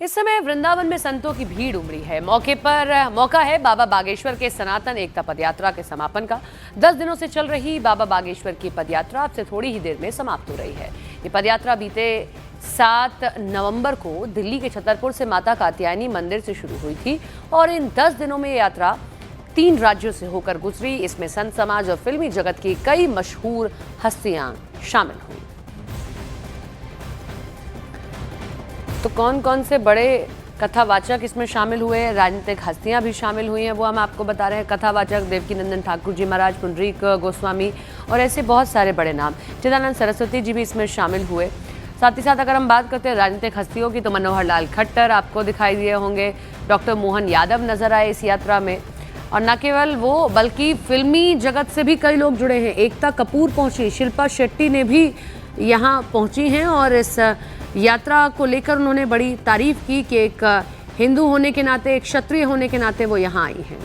इस समय वृंदावन में संतों की भीड़ उमड़ी है। मौका है बाबा बागेश्वर के सनातन एकता पदयात्रा के समापन का। 10 दिनों से चल रही बाबा बागेश्वर की पदयात्रा अब से थोड़ी ही देर में समाप्त हो रही है। ये पदयात्रा बीते 7 नवंबर को दिल्ली के छतरपुर से माता कात्यायनी मंदिर से शुरू हुई थी और इन 10 दिनों में ये यात्रा 3 राज्यों से होकर गुजरी। इसमें संत समाज और फिल्मी जगत की कई मशहूर हस्तियां शामिल हुई। तो कौन कौन से बड़े कथावाचक इसमें शामिल हुए, राजनीतिक हस्तियां भी शामिल हुई हैं, वो हम आपको बता रहे हैं। कथावाचक देवकीनंदन ठाकुर जी महाराज, पुंडरीक गोस्वामी और ऐसे बहुत सारे बड़े नाम। चिदानंद सरस्वती जी भी इसमें शामिल हुए। साथ ही साथ अगर हम बात करते हैं राजनीतिक हस्तियों की, तो मनोहर लाल खट्टर आपको दिखाई दिए होंगे, डॉक्टर मोहन यादव नजर आए इस यात्रा में। और न केवल वो बल्कि फिल्मी जगत से भी कई लोग जुड़े हैं। एकता कपूर पहुंची, शिल्पा शेट्टी ने भी यहाँ पहुंची हैं और इस यात्रा को लेकर उन्होंने बड़ी तारीफ की कि एक हिंदू होने के नाते, एक क्षत्रिय होने के नाते वो यहाँ आई हैं।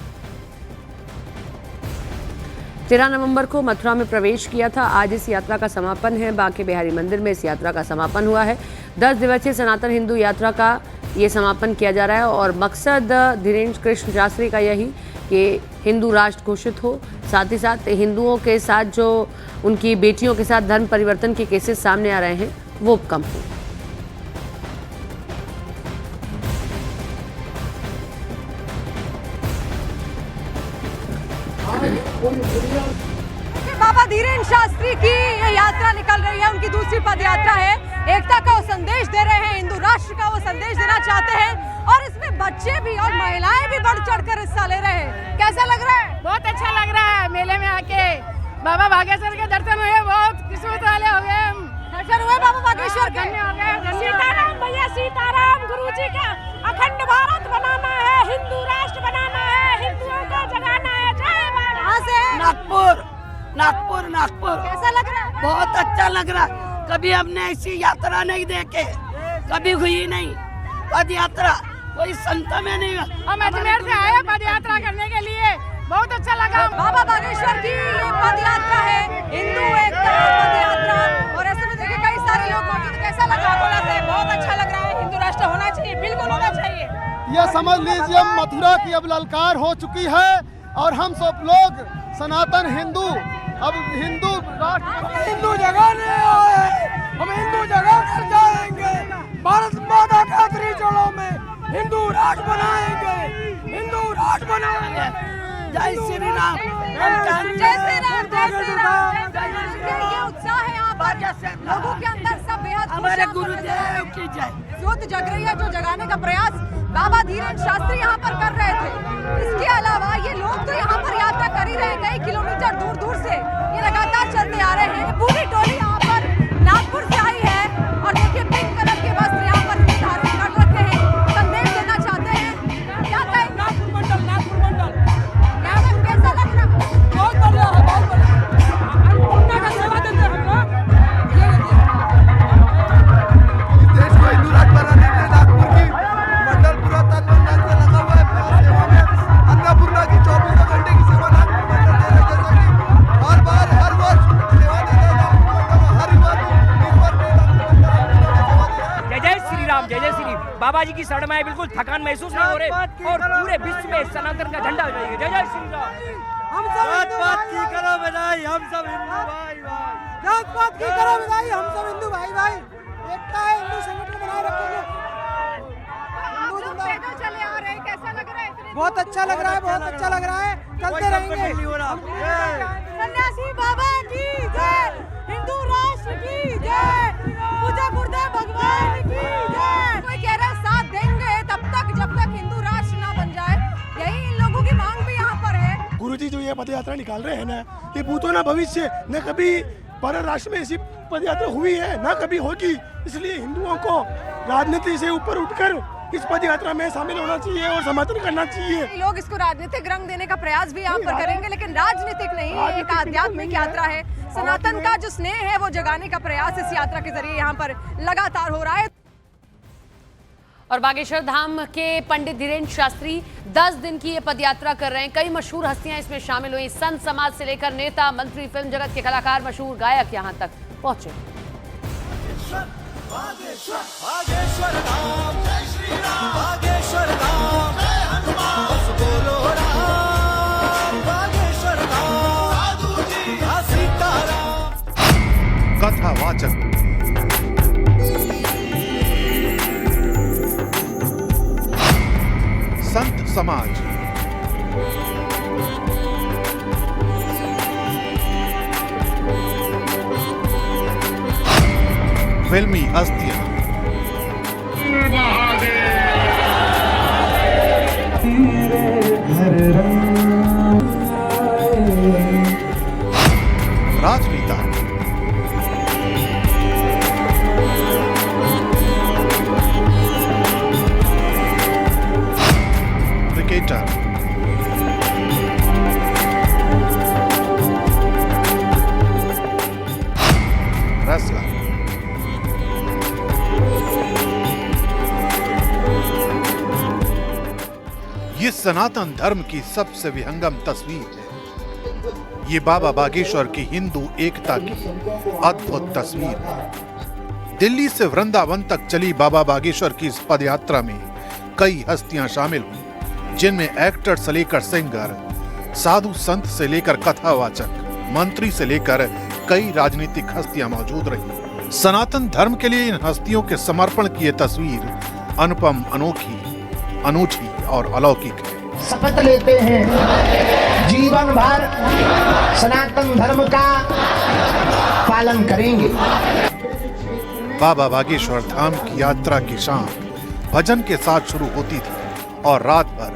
13 नवंबर को मथुरा में प्रवेश किया था। आज इस यात्रा का समापन है। बांके बिहारी मंदिर में इस यात्रा का समापन हुआ है। 10 दिवसीय सनातन हिंदू यात्रा का ये समापन किया जा रहा है और मकसद धीरेन्द्र कृष्ण शास्त्री का यही कि हिंदू राष्ट्र घोषित हो, साथ ही साथ हिंदुओं के साथ जो उनकी बेटियों के साथ धर्म परिवर्तन के केसेस सामने आ रहे हैं वो कम हो। बाबा धीरेन्द्र शास्त्री की ये यात्रा निकल रही है, उनकी दूसरी पद यात्रा है। एकता का वो संदेश दे रहे हैं, हिंदू राष्ट्र का वो संदेश देना चाहते हैं और इसमें बच्चे भी और महिलाएं भी बढ़ चढ़कर हिस्सा ले रहे हैं। कैसा लग रहा है? बहुत अच्छा लग रहा है। मेले में आके बाबा बागेश्वर के दर्शन हुए, बहुत किस्मत वाले हो गए हम। दर्शन हुए बाबा बागेश्वर के? सीताराम भैया, सीताराम। गुरुजी का अखंड भारत बनाना है, हिंदू राष्ट्र बनाना है, हिंदुओं को जगाना है। जय भारत। कहाँ से? नागपुर। कैसा लग रहा है? बहुत अच्छा लग रहा है। कभी हमने ऐसी यात्रा नहीं देखे, कभी हुई नहीं पद यात्रा, कोई संत में नहीं। हम अजमेर से आए पद यात्रा करने के लिए, बहुत अच्छा लगा। बाबा बागेश्वर की ये पद यात्रा है, हिंदू एकता पद यात्रा, और ऐसे में देखिए कई सारे लोग मौजूद। कैसा लग रहा है? बहुत अच्छा लग रहा है। हिंदू राष्ट्र होना चाहिए, बिल्कुल होना चाहिए। यह समझ लीजिए मथुरा की अब ललकार हो चुकी है और हम सब लोग सनातन हिंदू, अब हिंदू राष्ट्र, हिंदू जगाने आए, हम हिंदू जगा कर जाएंगे। भारत माता के त्रिचरणों में हिंदू राष्ट्र बनाएंगे, हिंदू राष्ट्र बनाएंगे। जय श्री राम। जय श्री राम, जय श्री राम। ये उत्साह है यहाँ पर लोगों के अंदर, सब बेहद हमारे गुरुदेव की जय। ज्योत जग रही है, जो जगाने का प्रयास बाबा धीरेन्द्र शास्त्री यहाँ पर कर रहे थे। इसके अलावा ये लोग तो यहाँ पर यात्रा कर ही रहे हैं, कई किलोमीटर दूर दूर से ये लगातार चलते आ रहे हैं। पूरी टोली यहाँ पर नागपुर से आई है और देखिए पिंक कलर के वस्त्र यहाँ पर धारण कर रखे हैं, संदेश देना चाहते हैं। क्या कहें? नागपुर मंडल यहाँ पर कैसा लग रहा है? बहुत बढ़िया है, बहुत बढ़िया। अन्नपूर्णा का सेवा देते हैं हम लोग। देश को हिंदू राष्ट्र बनाने के लिए नागपुर की मंडल पूरा तन मन धन से लगा हुआ है सेवा में। अन्नपूर्णा की 24 घंटे की सेवा नागपुर मंडल दे रहे, जैसे कि हर बार हर वर्ष सेवा देता है नागपुर मंडल। हर बार इस बार भी नागपुर मंडल सेवा दे रहा है। जय श्री राम, जय श्री बाबा जी की शरण में बिल्कुल थकान महसूस नहीं हो रही और पूरे विश्व में सनातन का झंडा उड़ाइए। जय श्री राम। हम सब जात पात की करो विदाई, हम सब हिंदू भाई भाई। जात पात की करो विदाई, हम सब हिंदू भाई भाई। एकता है, हिंदू संगठन बनाए रखेंगे। आप लोग पैदल चले आ रहे हैं, कैसा लग रहा है? बहुत अच्छा लग रहा है, बहुत अच्छा लग रहा है। चलते रहेंगे। सन्यासी बाबा की जय, हिंदू राष्ट्र की जय, पूजा गुरुदेव भगवान की जय। कोई कह रहा है साथ देंगे तब तक जब तक हिंदू राष्ट्र ना बन जाए, यही इन लोगों की मांग भी यहाँ पर है। गुरुजी जो ये पद यात्रा निकाल रहे हैं ना, ये भूतो ना भविष्य, न कभी भारत राष्ट्र में ऐसी पद यात्रा हुई है ना कभी होगी। इसलिए हिंदुओं को राजनीति से ऊपर उठकर इस पद यात्रा में शामिल होना चाहिए और समर्थन करना चाहिए। लोग इसको राजनीतिक रंग देने का प्रयास भी यहाँ पर करेंगे, लेकिन राजनीतिक नहीं, ये एक आध्यात्मिक यात्रा है। सनातन का जो स्नेह है वो जगाने का प्रयास इस यात्रा के जरिए यहाँ पर लगातार हो रहा है। और बागेश्वर धाम के पंडित धीरेन्द्र शास्त्री 10 दिन की ये पदयात्रा कर रहे हैं। कई मशहूर हस्तियां इसमें शामिल हुई। संत समाज से लेकर नेता, मंत्री, फिल्म जगत के कलाकार, मशहूर गायक यहां तक पहुंचे। बागेश्वर धाम, जय श्री राम। समाज। फिल्मी हस्तियां। राजनेता। क्रिकेटर। रेसलर। ये सनातन धर्म की सबसे विहंगम तस्वीर है। ये बाबा बागेश्वर की हिंदू एकता की अद्भुत तस्वीर है। दिल्ली से वृंदावन तक चली बाबा बागेश्वर की इस पदयात्रा में कई हस्तियां शामिल हुई, जिनमें एक्टर से लेकर सिंगर, साधु संत से लेकर कथावाचक, मंत्री से लेकर कई राजनीतिक हस्तियां मौजूद रही। सनातन धर्म के लिए इन हस्तियों के समर्पण की ये तस्वीर अनुपम, अनोखी, अनूठी और अलौकिक है। शपथ लेते हैं जीवन भर सनातन धर्म का पालन करेंगे। बाबा बागेश्वर धाम की यात्रा की शाम भजन के साथ शुरू होती थी और रात भर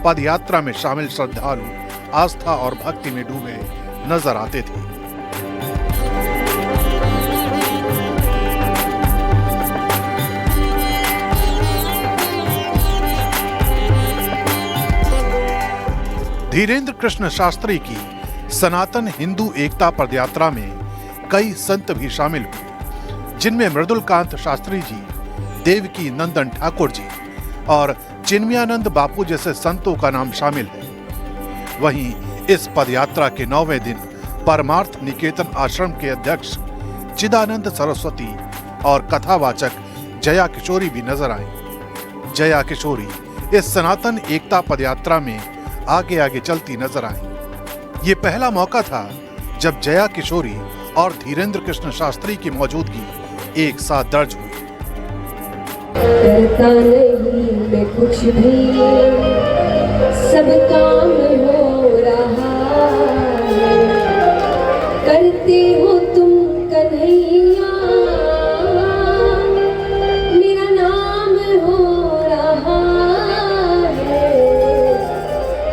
पद यात्रा में शामिल श्रद्धालु आस्था और भक्ति में डूबे नजर आते थे। धीरेन्द्र कृष्ण शास्त्री की सनातन हिंदू एकता पदयात्रा में कई संत भी शामिल हुए, जिनमें मृदुलकांत शास्त्री जी, देवकी नंदन ठाकुर जी और चिन्मयानंद बापू जैसे संतों का नाम शामिल है। वहीं इस पदयात्रा के 9वें दिन परमार्थ निकेतन आश्रम के अध्यक्ष चिदानंद सरस्वती और कथावाचक जया किशोरी भी नजर आए। जया किशोरी इस सनातन एकता पदयात्रा में आगे आगे चलती नजर आई। ये पहला मौका था जब जया किशोरी और धीरेन्द्र कृष्ण शास्त्री की मौजूदगी एक साथ दर्ज हुई। करता नहीं मैं कुछ भी, सब काम हो रहा है, करते हो तुम कन्हैया, मेरा नाम हो रहा है,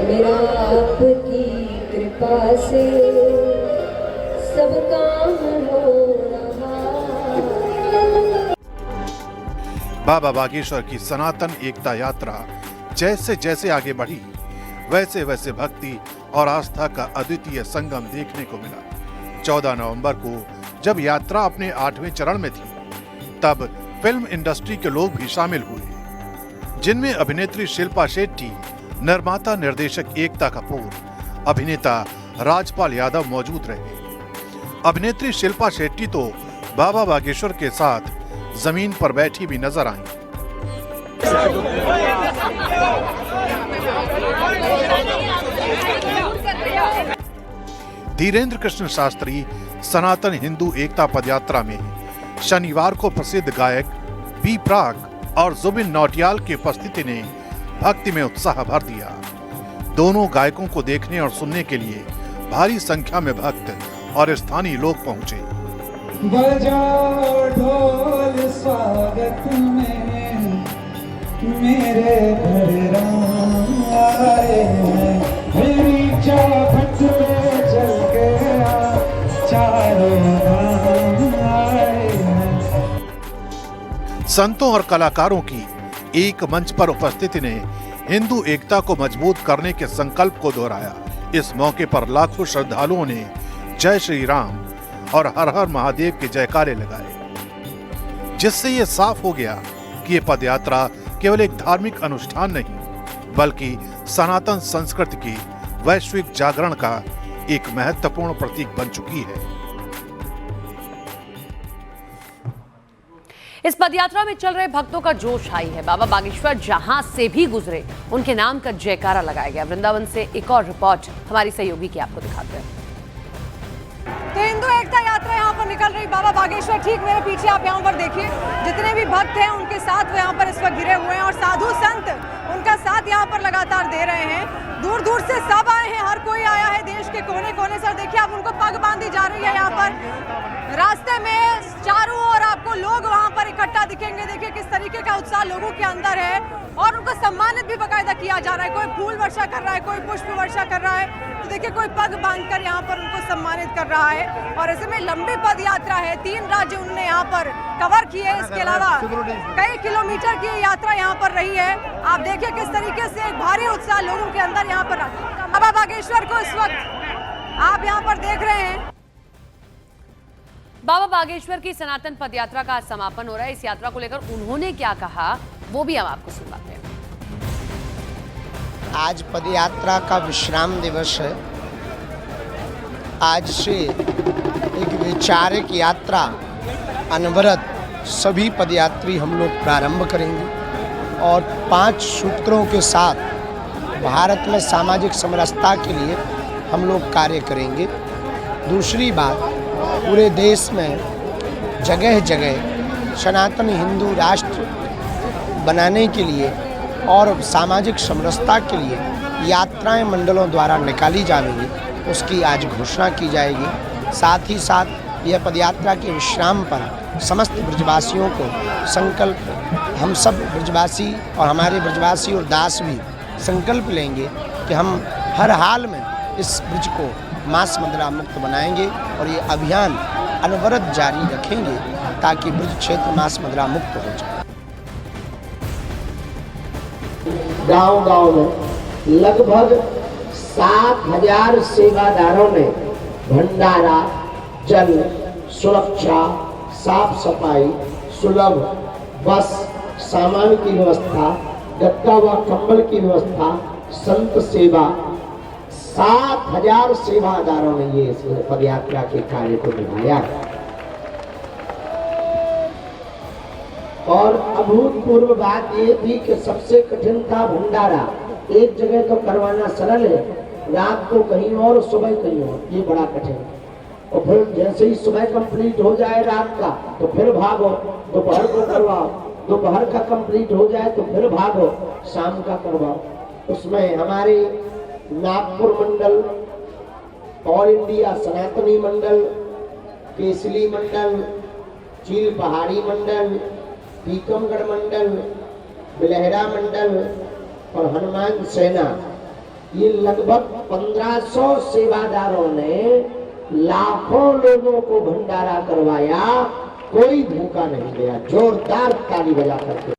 मेरा आपकी कृपा से सब काम हो रहा है। बाबा बागेश्वर की सनातन एकता यात्रा जैसे जैसे आगे बढ़ी, वैसे वैसे भक्ति और आस्था का अद्वितीय संगम देखने को मिला। 14 नवंबर को जब यात्रा अपने 8वें चरण में थी, तब फिल्म इंडस्ट्री के लोग भी शामिल हुए, जिनमें अभिनेत्री शिल्पा शेट्टी, निर्माता निर्देशक एकता कपूर, अभिनेता राजपाल यादव मौजूद रहे। अभिनेत्री शिल्पा शेट्टी तो बाबा बागेश्वर के साथ जमीन पर बैठी भी नजर आई। धीरेन्द्र कृष्ण शास्त्री सनातन हिंदू एकता पदयात्रा में शनिवार को प्रसिद्ध गायक बी प्राक और जुबिन नौटियाल की उपस्थिति ने भक्ति में उत्साह भर दिया। दोनों गायकों को देखने और सुनने के लिए भारी संख्या में भक्त और स्थानीय लोग पहुंचे। बजाओ ढोल स्वागत में, मेरे घर राम आए हैं, मेरी चौखट में जल गया चारों धाम आए हैं। संतों और कलाकारों की एक मंच पर उपस्थिति ने हिंदू एकता को मजबूत करने के संकल्प को दोहराया। इस मौके पर लाखों श्रद्धालुओं ने जय श्री राम और हर हर महादेव के जयकारे लगाए, जिससे ये साफ हो गया कि ये पदयात्रा केवल एक धार्मिक अनुष्ठान नहीं, बल्कि सनातन संस्कृति की वैश्विक जागरण का एक महत्वपूर्ण प्रतीक बन चुकी है। इस पदयात्रा में चल रहे भक्तों का जोश हाई है। बाबा बागेश्वर जहां से भी गुजरे, उनके नाम का जयकारा लगाया गया। वृंदावन से एक और रिपोर्ट हमारी सहयोगी की आपको दिखाते हैं। तो हिंदू एकता यात्रा यहाँ पर निकल रही बाबा बागेश्वर, ठीक मेरे पीछे आप यहाँ पर देखिए, जितने भी भक्त हैं उनके साथ वो यहाँ पर इस वक्त घिरे हुए हैं और साधु संत उनका साथ यहाँ पर लगातार दे रहे हैं। दूर दूर से सब आए हैं, हर कोई आया है देश के कोने कोने से। देखिए आप उनको पग बांधी जा रही है यहाँ पर। रास्ते में चारों ओर आपको लोग वहाँ पर इकट्ठा दिखेंगे। देखिए किस तरीके का उत्साह लोगों के अंदर है और उनको सम्मानित भी बाकायदा किया जा रहा है। कोई फूल वर्षा कर रहा है, कोई पुष्प वर्षा कर रहा है, तो देखिए कोई पग बांधकर यहाँ पर उनको सम्मानित कर रहा है। और ऐसे में लंबी पद यात्रा है, 3 राज्य उन्होंने यहाँ पर कवर किए। इसके अलावा कई किलोमीटर की यात्रा यहाँ पर रही है। आप देखिए किस तरीके से एक भारी उत्साह लोगों के अंदर यहाँ पर। बाबा बागेश्वर को इस वक्त आप यहाँ पर देख रहे हैं। बाबा बागेश्वर की सनातन पदयात्रा का आज समापन हो रहा है। इस यात्रा को लेकर उन्होंने क्या कहा वो भी हम आपको सुनाते हैं। आज पदयात्रा का विश्राम दिवस है। आज से एक वैचारिक यात्रा अनवरत सभी पदयात्री हम लोग प्रारंभ करेंगे और 5 सूत्रों के साथ भारत में सामाजिक समरसता के लिए हम लोग कार्य करेंगे। दूसरी बात, पूरे देश में जगह जगह सनातन हिंदू राष्ट्र बनाने के लिए और सामाजिक समरसता के लिए यात्राएं मंडलों द्वारा निकाली जाएंगी, उसकी आज घोषणा की जाएगी। साथ ही साथ यह पदयात्रा के विश्राम पर समस्त ब्रजवासियों को संकल्प, हम सब ब्रजवासी और हमारे ब्रजवासी और दास भी संकल्प लेंगे कि हम हर हाल में इस ब्रज को मांस मदिरा मुक्त बनाएंगे और ये अभियान अनवरत जारी रखेंगे ताकि ब्रज क्षेत्र मांस मदिरा मुक्त हो जाए। गांव-गांव में लगभग 7,000 सेवादारों ने भंडारा, जल, सुरक्षा, साफ सफाई, सुलभ बस, सामान की व्यवस्था, गद्दा व कंबल की व्यवस्था, संत सेवा, 7,000 सेवादारों ने ये पदयात्रा के कार्य को निभाया है। और अभूतपूर्व बात ये थी कि सबसे कठिन था भंडारा। एक जगह तो करवाना सरल है, रात को कहीं और सुबह कहीं और, ये बड़ा कठिन है। और फिर जैसे ही सुबह कंप्लीट हो जाए रात का तो फिर भागो, दोपहर को करवाओ, दोपहर का कंप्लीट हो जाए तो फिर भागो, शाम का करवाओ। उसमें हमारे नागपुर मंडल, ऑल इंडिया सनातनी मंडल, केसली मंडल, चील पहाड़ी मंडल, टीकमगढ़ मंडल, बिलहरा मंडल और हनुमान सेना, ये लगभग 1500 सेवादारों ने लाखों लोगों को भंडारा करवाया। कोई भूखा नहीं गया। जोरदार ताली बजा करके